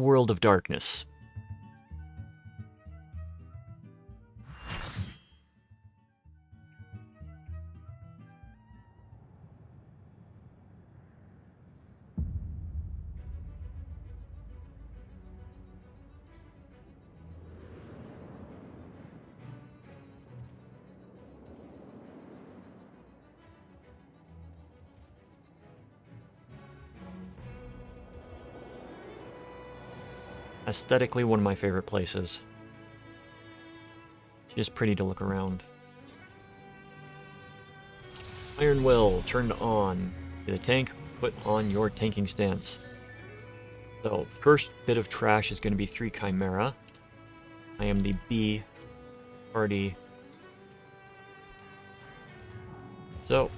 World of Darkness. Aesthetically, one of my favorite places. Just pretty to look around. Iron Will, turned on. The tank, put on your tanking stance. So, first bit of trash is going to be 3 Chimera. I am the B party. So,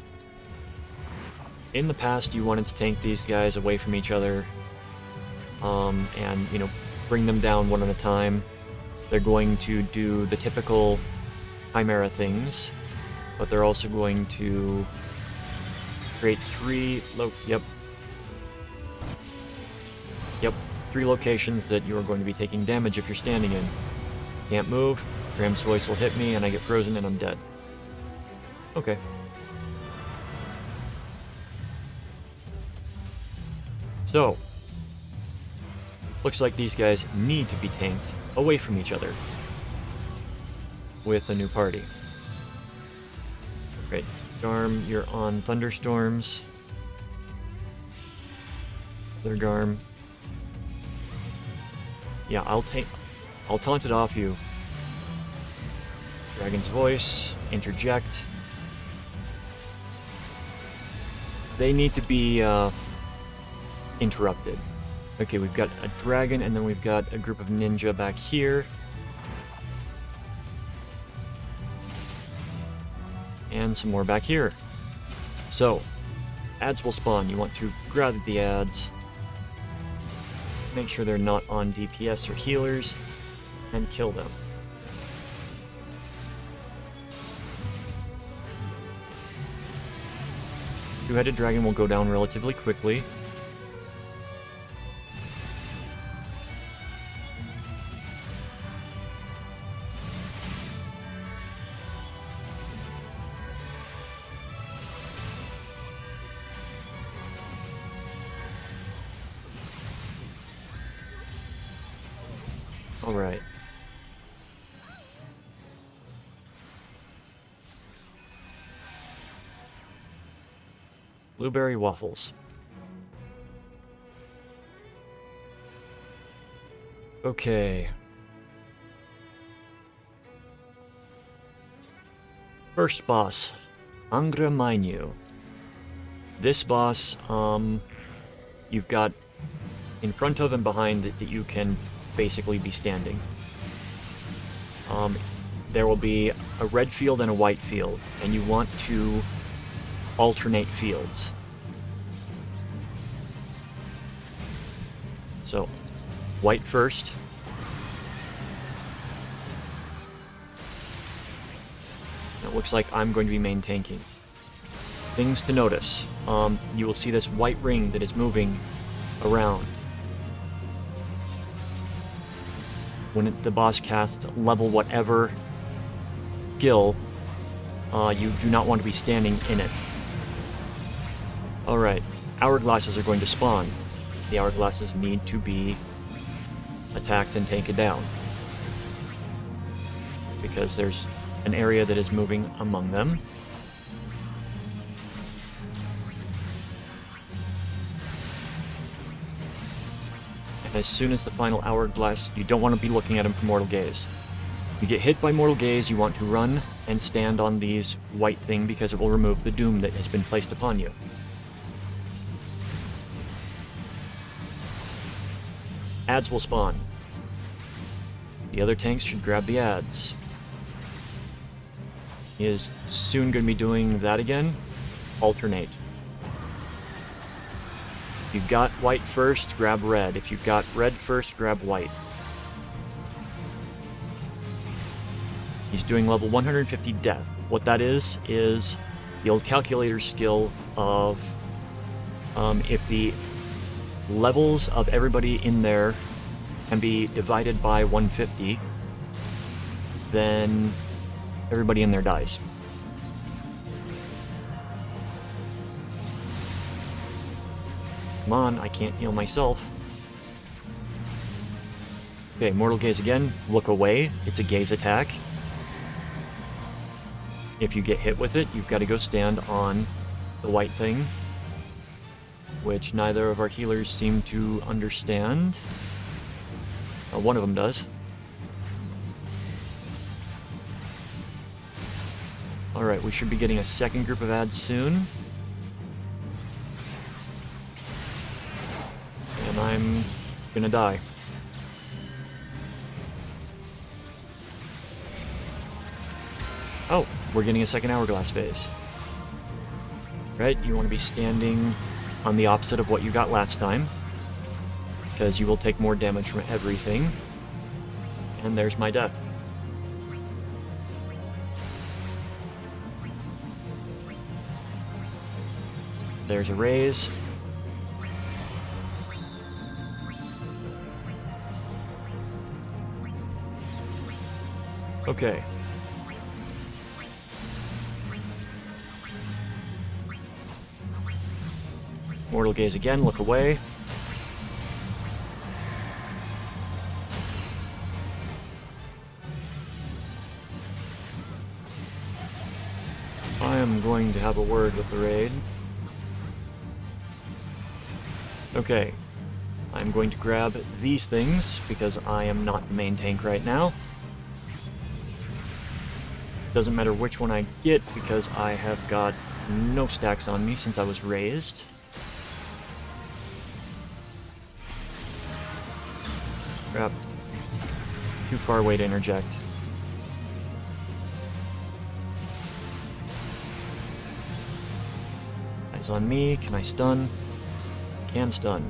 in the past, you wanted to tank these guys away from each other. And, you know, bring them down one at a time. They're going to do the typical Chimera things, but they're also going to create 3 locations that you are going to be taking damage if you're standing in. Can't move, Graham's voice will hit me and I get frozen and I'm dead. Okay. So, looks like these guys need to be tanked away from each other with a new party. Great. Garm, you're on thunderstorms. Other Garm. Yeah, I'll taunt it off you. Dragon's voice, interject. They need to be interrupted. Okay, we've got a dragon, and then we've got a group of ninja back here. And some more back here. So, ads will spawn. You want to grab the ads. Make sure they're not on DPS or healers. And kill them. Two-headed dragon will go down relatively quickly. Alright. Blueberry waffles. Okay. First boss, Angra Mainyu. This boss, you've got in front of and behind that you can basically be standing. There will be a red field and a white field, and you want to alternate fields. So, white first. It looks like I'm going to be main tanking. Things to notice. You will see this white ring that is moving around. When the boss casts level whatever skill, you do not want to be standing in it. Alright, hourglasses are going to spawn. The hourglasses need to be attacked and taken down, because there's an area that is moving among them. And as soon as the final hourglass, you don't want to be looking at him for mortal gaze. You get hit by mortal gaze, you want to run and stand on these white thing because it will remove the doom that has been placed upon you. Ads will spawn. The other tanks should grab the ads. He is soon going to be doing that again. Alternate. If you've got white first, grab red. If you've got red first, grab white. He's doing level 150 death. What that is the old calculator skill of if the levels of everybody in there can be divided by 150, then everybody in there dies. Come on, I can't heal myself. Okay, Mortal Gaze again. Look away. It's a gaze attack. If you get hit with it, you've got to go stand on the white thing, which neither of our healers seem to understand. One of them does. Alright, we should be getting a second group of ads soon. And I'm gonna die. Oh, we're getting a second hourglass phase. Right, you want to be standing on the opposite of what you got last time, because you will take more damage from everything. And there's my death. There's a raise. Okay. Mortal Gaze again, look away. I am going to have a word with the raid. Okay, I'm going to grab these things because I am not the main tank right now. Doesn't matter which one I get because I have got no stacks on me since I was raised. Crap. Too far away to interject. Eyes on me. Can I stun? Can stun.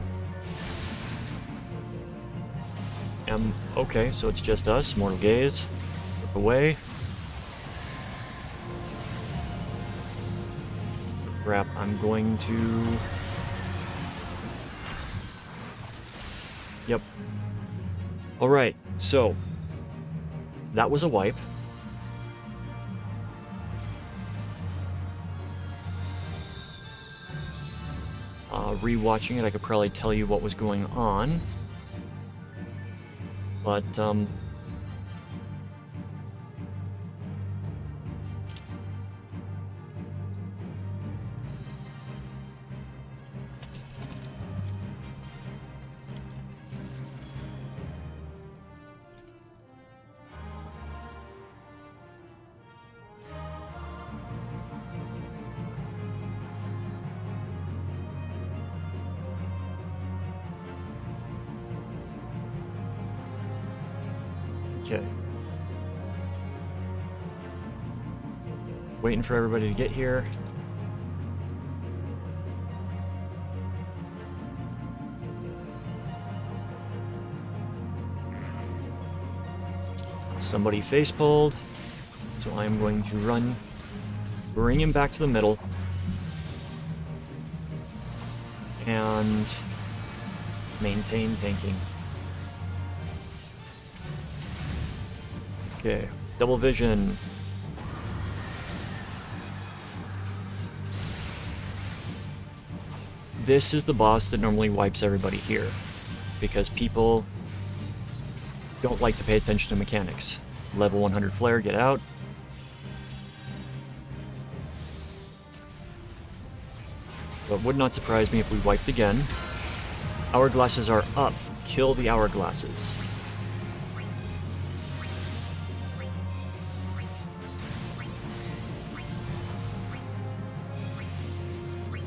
Okay, so it's just us. Mortal Gaze. Look away. Crap, I'm going to... Yep. Alright, so... that was a wipe. Rewatching it, I could probably tell you what was going on. But, okay. Waiting for everybody to get here. Somebody face pulled, so I'm going to run, bring him back to the middle, and maintain tanking. Okay, double vision. This is the boss that normally wipes everybody here, because people don't like to pay attention to mechanics. Level 100 flare, get out. But it would not surprise me if we wiped again. Hourglasses are up. Kill the hourglasses.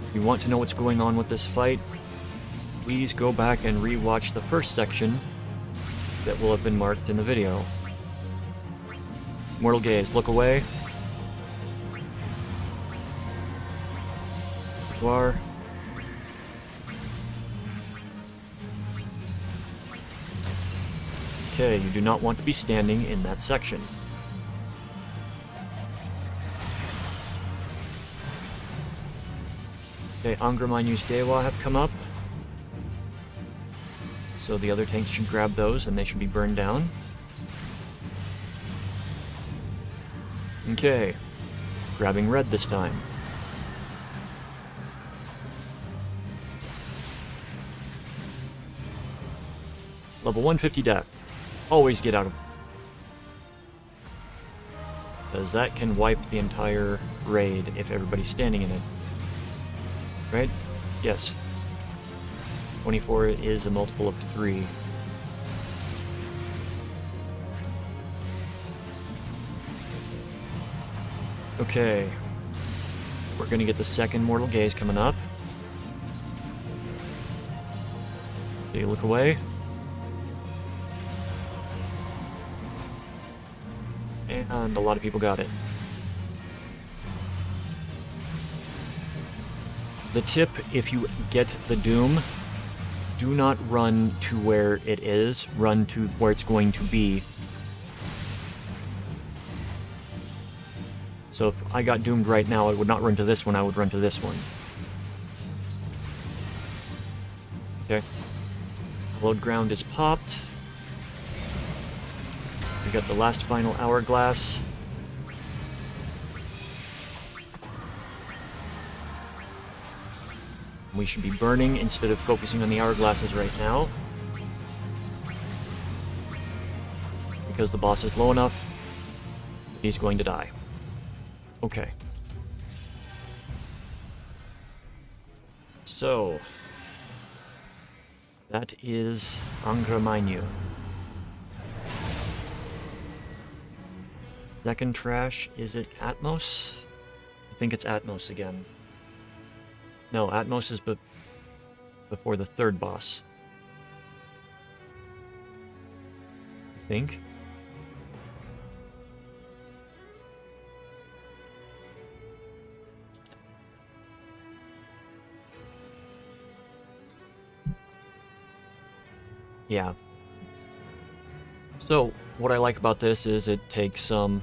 If you want to know what's going on with this fight, please go back and re-watch the first section that will have been marked in the video. Mortal Gaze, look away. You are. Okay, you do not want to be standing in that section. Okay, Angra Mainyu's Dewa have come up. so the other tanks should grab those and they should be burned down. Okay, grabbing red this time. Level 150 death. Always get out of... because that can wipe the entire raid if everybody's standing in it. Right? Yes. 24 is a multiple of 3. Okay. We're gonna get the second Mortal Gaze coming up. Take a look away. And a lot of people got it. The tip, if you get the Doom, do not run to where it is, run to where it's going to be. So if I got doomed right now, I would not run to this one, I would run to this one. Okay. Load ground is popped. We got the last final hourglass. We should be burning instead of focusing on the hourglasses right now. Because the boss is low enough, he's going to die. Okay. So, that is Angra Mainyu. Second trash, is it Atomos? I think it's Atomos again. No, Atomos is before the third boss. I think. Yeah. So, what I like about this is it takes some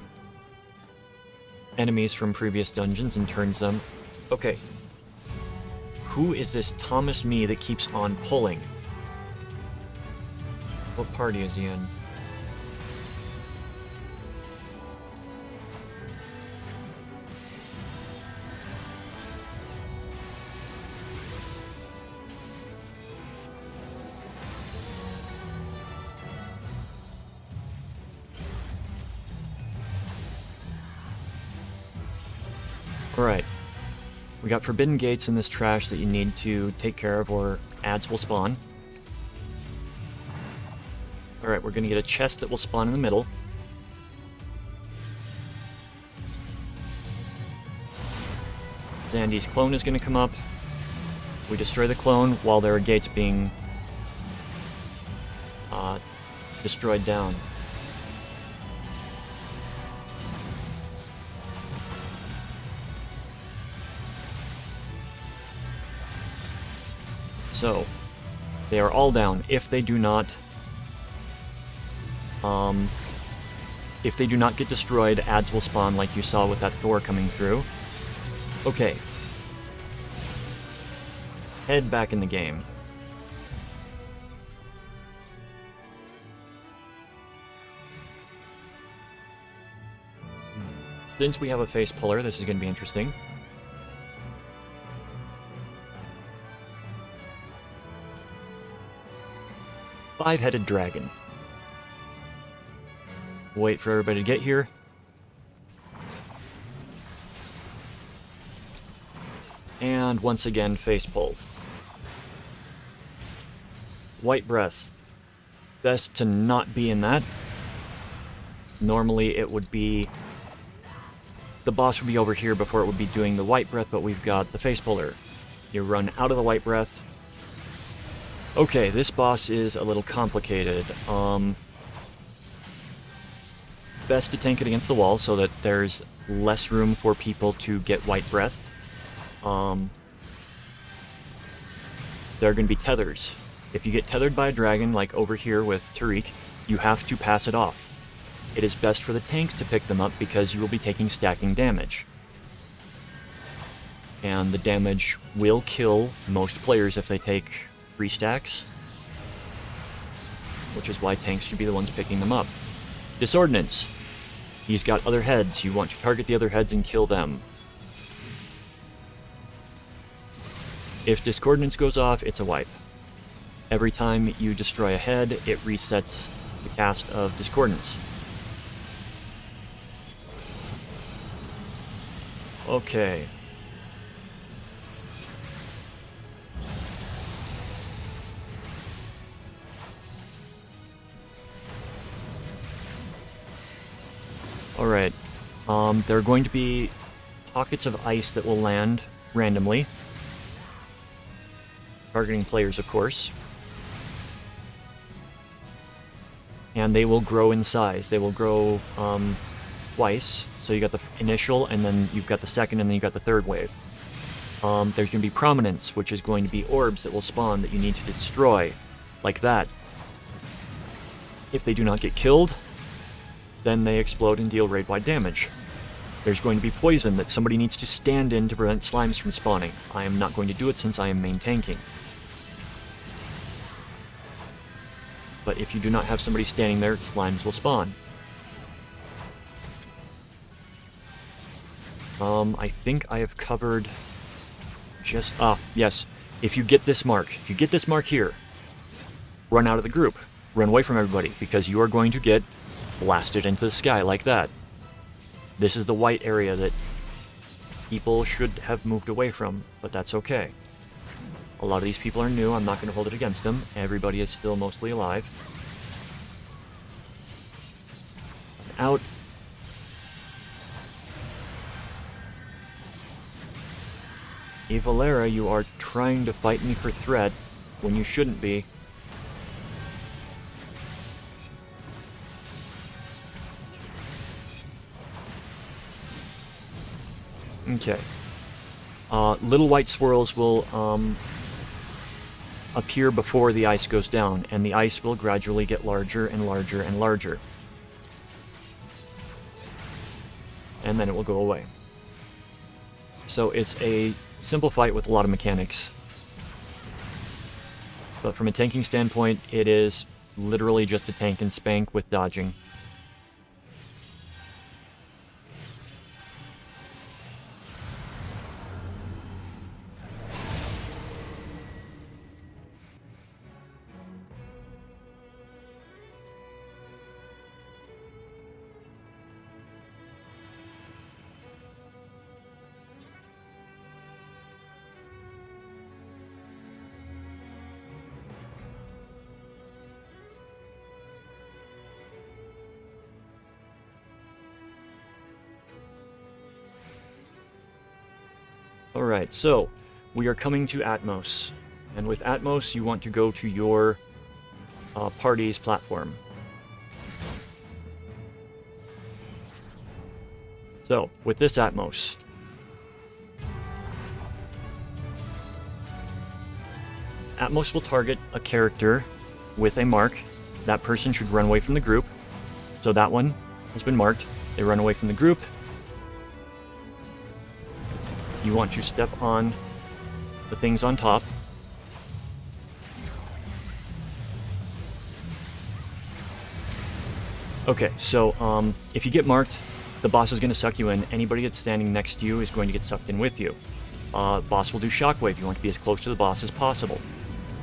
enemies from previous dungeons and turns them... Okay. Who is this Thomas Me that keeps on pulling? What party is he in? Alright. We got forbidden gates in this trash that you need to take care of or ads will spawn. Alright, we're gonna get a chest that will spawn in the middle. Zandy's clone is gonna come up. We destroy the clone while there are gates being destroyed down. So, they are all down. If they do not get destroyed, ads will spawn like you saw with that Thor coming through. Okay. Head back in the game. Since we have a face puller, this is going to be interesting. Five-headed dragon. Wait for everybody to get here. And once again, face pulled. White breath. Best to not be in that. Normally it would be... the boss would be over here before it would be doing the white breath, but we've got the face puller. You run out of the white breath. Okay, this boss is a little complicated. Best to tank it against the wall so that there's less room for people to get white breath. There are going to be tethers. If you get tethered by a dragon, like over here with Tariq, you have to pass it off. It is best for the tanks to pick them up because you will be taking stacking damage. And the damage will kill most players if they take 3 stacks. which is why tanks should be the ones picking them up. Disordnance. He's got other heads. You want to target the other heads and kill them. If Discordance goes off, it's a wipe. Every time you destroy a head, it resets the cast of Discordance. Okay. Alright. There are going to be pockets of ice that will land randomly. Targeting players, of course. And they will grow in size. They will grow twice. So you got the initial, and then you've got the second, and then you've got the third wave. There's going to be prominence, which is going to be orbs that will spawn that you need to destroy. Like that. If they do not get killed, then they explode and deal raid-wide damage. There's going to be poison that somebody needs to stand in to prevent slimes from spawning. I am not going to do it since I am main tanking. But if you do not have somebody standing there, slimes will spawn. I think I have covered just... yes. If you get this mark here, run out of the group. Run away from everybody, because you are going to get blasted into the sky like that. This is the white area that people should have moved away from, but that's okay. A lot of these people are new. I'm not going to hold it against them. Everybody is still mostly alive. Out. Valera, you are trying to fight me for threat when you shouldn't be. Okay. Little white swirls will appear before the ice goes down, and the ice will gradually get larger and larger and larger. And then it will go away. So it's a simple fight with a lot of mechanics. But from a tanking standpoint, it is literally just a tank and spank with dodging. Alright, so we are coming to Atomos. And with Atomos, you want to go to your party's platform. So, with this Atomos, Atomos will target a character with a mark. That person should run away from the group. So that one has been marked. They run away from the group. You want to step on the things on top. Okay, so if you get marked, the boss is going to suck you in. Anybody that's standing next to you is going to get sucked in with you. Boss will do shockwave. You want to be as close to the boss as possible,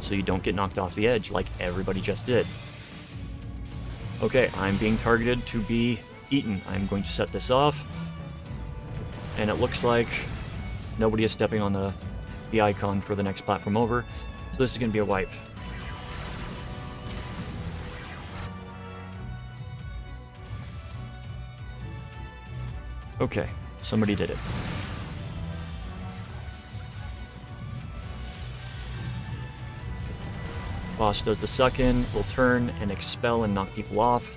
so you don't get knocked off the edge like everybody just did. Okay, I'm being targeted to be eaten. I'm going to set this off. And it looks like nobody is stepping on the icon for the next platform over. So this is going to be a wipe. Okay, somebody did it. Boss does the suck in, will turn and expel and knock people off.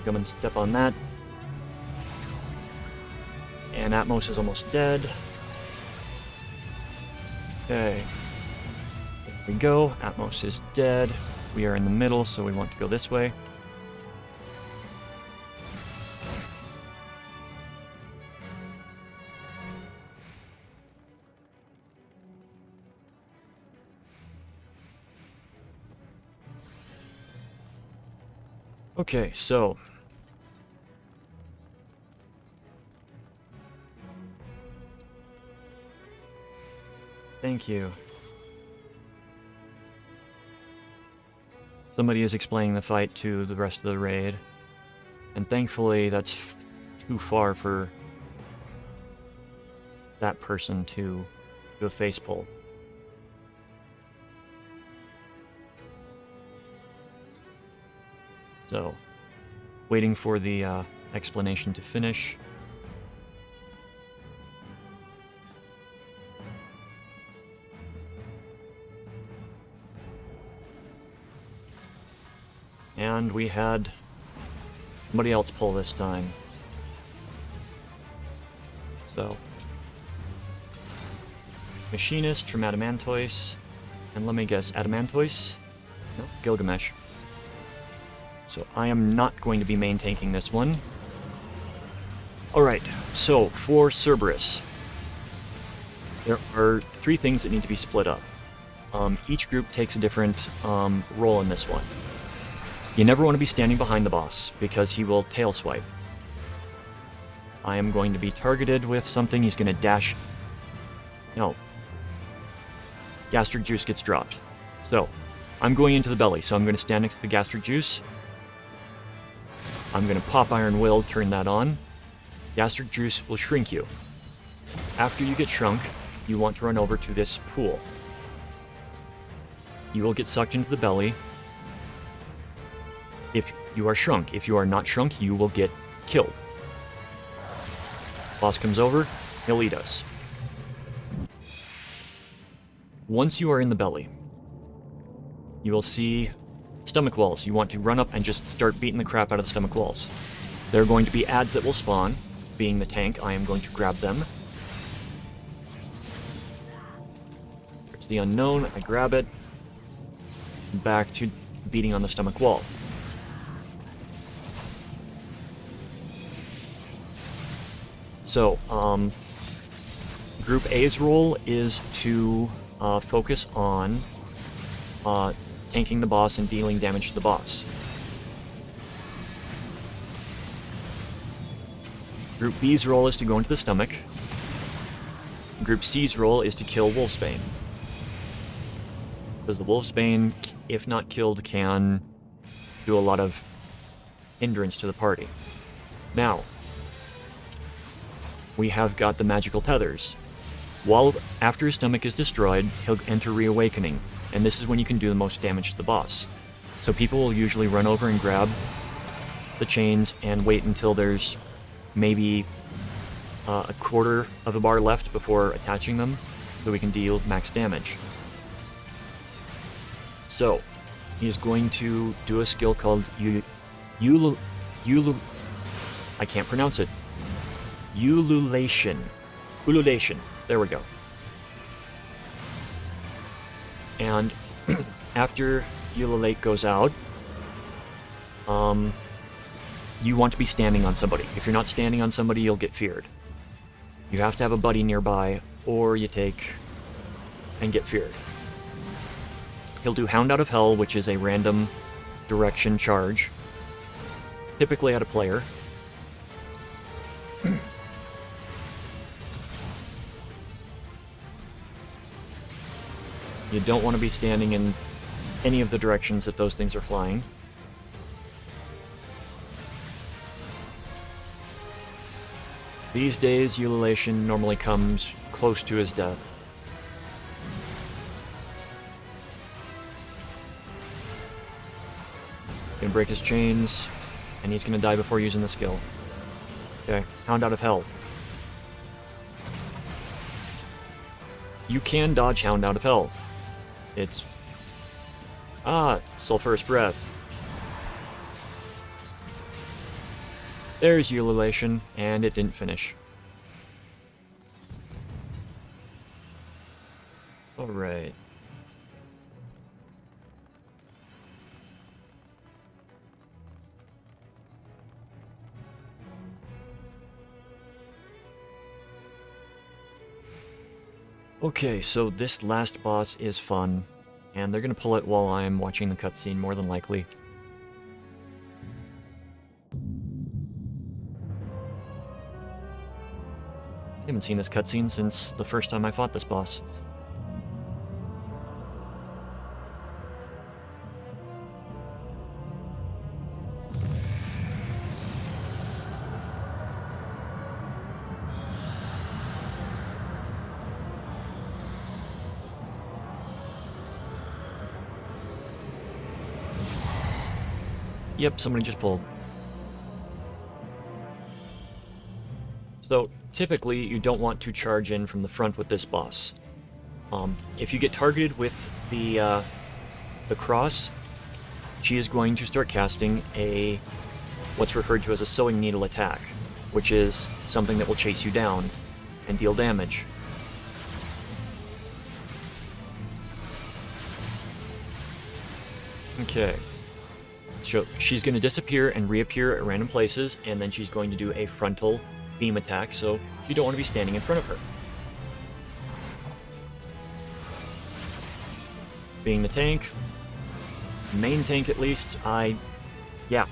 Come and step on that. And Atomos is almost dead. Okay. There we go. Atomos is dead. We are in the middle, so we want to go this way. Okay, so thank you. Somebody is explaining the fight to the rest of the raid, and thankfully that's too far for that person to do a face pull. So, waiting for the explanation to finish. And we had somebody else pull this time. So, Machinist from Adamantois, and let me guess, Adamantois? No, Gilgamesh. So I am not going to be main tanking this one. Alright, so for Cerberus, there are 3 things that need to be split up. Each group takes a different role in this one. You never want to be standing behind the boss, because he will tail swipe. I am going to be targeted with something. He's going to dash. No. Gastric juice gets dropped. So, I'm going into the belly, so I'm going to stand next to the gastric juice. I'm going to pop Iron Will, turn that on. Gastric juice will shrink you. After you get shrunk, you want to run over to this pool. You will get sucked into the belly. If you are shrunk. If you are not shrunk, you will get killed. Boss comes over, he'll eat us. Once you are in the belly, you will see stomach walls. You want to run up and just start beating the crap out of the stomach walls. There are going to be adds that will spawn. Being the tank, I am going to grab them. There's the unknown, I grab it. Back to beating on the stomach wall. So, Group A's role is to focus on tanking the boss and dealing damage to the boss. Group B's role is to go into the stomach. Group C's role is to kill Wolfsbane. Because the Wolfsbane, if not killed, can do a lot of hindrance to the party. Now, we have got the magical tethers. After his stomach is destroyed, he'll enter Reawakening, and this is when you can do the most damage to the boss. So people will usually run over and grab the chains and wait until there's maybe a quarter of a bar left before attaching them, so we can deal max damage. So, he's going to do a skill called I can't pronounce it. Ululation. Ululation. There we go. And after Ululate goes out, you want to be standing on somebody. If you're not standing on somebody, you'll get feared. You have to have a buddy nearby, or you take and get feared. He'll do Hound Out of Hell, which is a random direction charge, typically at a player. You don't want to be standing in any of the directions that those things are flying. These days, Ululation normally comes close to his death. Gonna break his chains, and he's gonna die before using the skill. Okay, Hound Out of Hell. You can dodge Hound Out of Hell. It's... Sulphurous Breath. There's Ululation, and it didn't finish. Alright. Okay, so this last boss is fun, and they're gonna pull it while I'm watching the cutscene, more than likely. I haven't seen this cutscene since the first time I fought this boss. Yep, somebody just pulled. So, typically, you don't want to charge in from the front with this boss. If you get targeted with the cross, she is going to start casting what's referred to as a sewing needle attack, which is something that will chase you down and deal damage. Okay. So she's going to disappear and reappear at random places, and then she's going to do a frontal beam attack, so you don't want to be standing in front of her. Being the tank, main tank at least, yeah,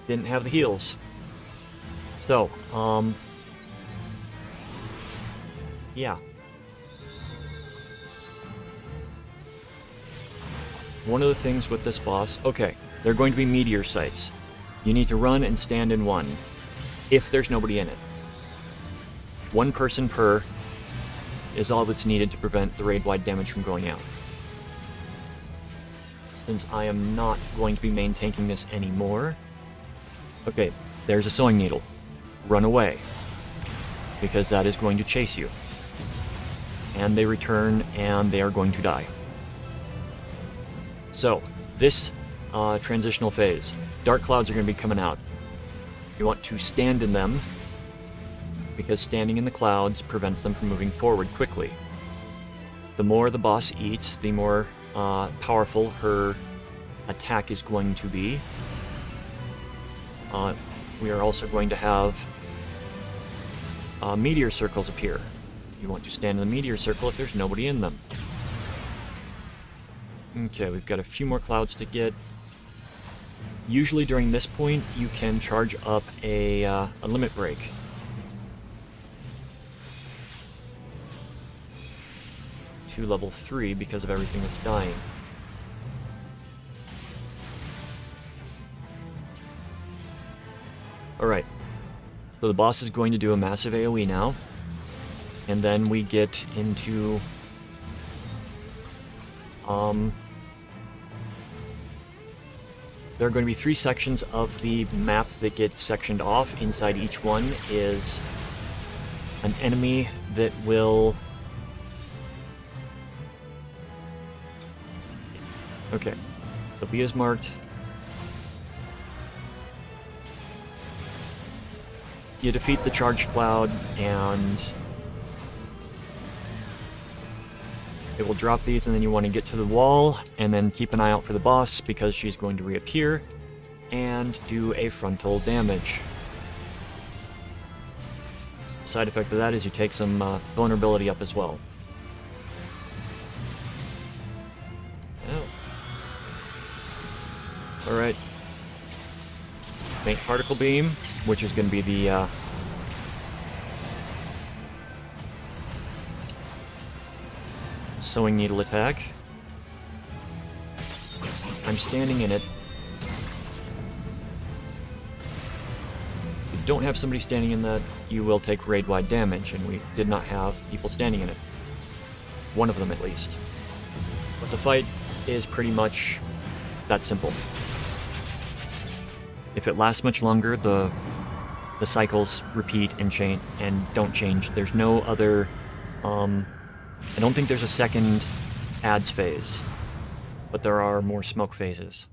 didn't have the heals. So, yeah. One of the things with this boss, okay, there are going to be meteor sites. You need to run and stand in one, if there's nobody in it. One person per is all that's needed to prevent the raid-wide damage from going out. Since I am not going to be main tanking this anymore, okay, there's a sewing needle. Run away, because that is going to chase you. And they return, and they are going to die. So, this transitional phase, dark clouds are going to be coming out. You want to stand in them, because standing in the clouds prevents them from moving forward quickly. The more the boss eats, the more powerful her attack is going to be. We are also going to have meteor circles appear. You want to stand in the meteor circle if there's nobody in them. Okay, we've got a few more clouds to get. Usually during this point, you can charge up a limit break. To level 3 because of everything that's dying. Alright, so the boss is going to do a massive AoE now, and then we get into there are going to be 3 sections of the map that get sectioned off. Inside each one is an enemy that will... Okay, so B is marked. You defeat the charged cloud, and it will drop these, and then you want to get to the wall, and then keep an eye out for the boss, because she's going to reappear and do a frontal damage. The side effect of that is you take some vulnerability up as well. Alright. Faint particle beam, which is going to be the sewing needle attack. I'm standing in it. If you don't have somebody standing in that, you will take raid-wide damage, and we did not have people standing in it. One of them at least. But the fight is pretty much that simple. If it lasts much longer, the cycles repeat and change and don't change. There's no other I don't think there's a second ads phase, but there are more smoke phases.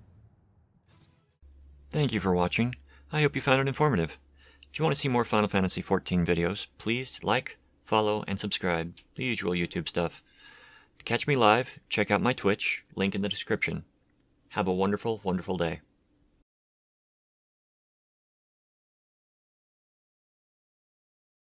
Thank you for watching. I hope you found it informative. If you want to see more Final Fantasy XIV videos, please like, follow, and subscribe. The usual YouTube stuff. To catch me live, check out my Twitch, link in the description. Have a wonderful, wonderful day.